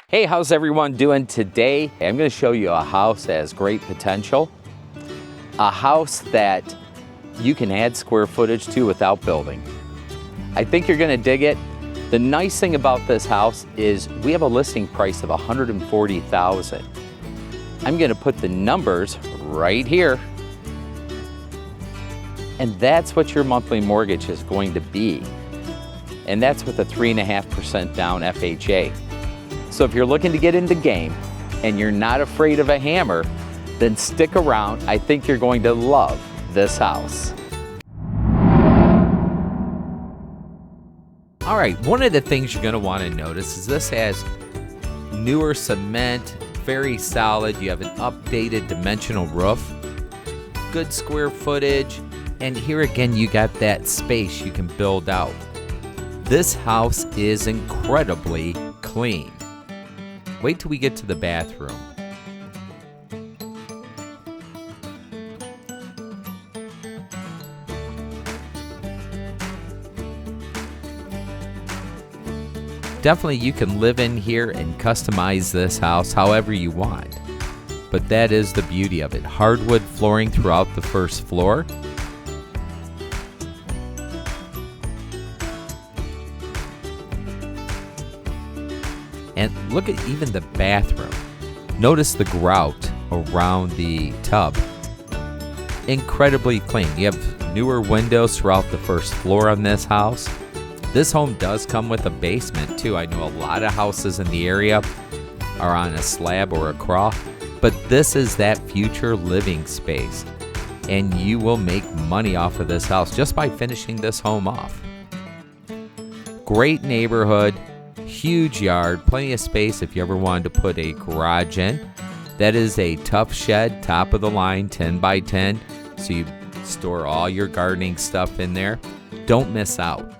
Hey, how's everyone doing today? I'm going to show you a house that has great potential. A house that you can add square footage to without building. I think you're going to dig it. The nice thing about this house is we have a listing price of $140,000. I'm going to put the numbers right here. And that's what your monthly mortgage is going to be. And that's with a 3.5% down FHA. So if you're looking to get in the game and you're not afraid of a hammer, then stick around. I think you're going to love this house. All right, one of the things you're going to want to notice is this has newer cement, very solid. You have an updated dimensional roof, good square footage, and here again you got that space you can build out. This house is incredibly clean. Wait till we get to the bathroom. Definitely you can live in here and customize this house however you want. But that is the beauty of it. Hardwood flooring throughout the first floor. And look at even the bathroom. Notice the grout around the tub. Incredibly clean. You have newer windows throughout the first floor on this house. This home does come with a basement too. I know a lot of houses in the area are on a slab or a crawl, but this is that future living space. And you will make money off of this house just by finishing this home off. Great neighborhood. Huge yard, plenty of space if you ever wanted to put a garage in. That is a tough shed, top of the line, 10 by 10. So you store all your gardening stuff in there. Don't miss out.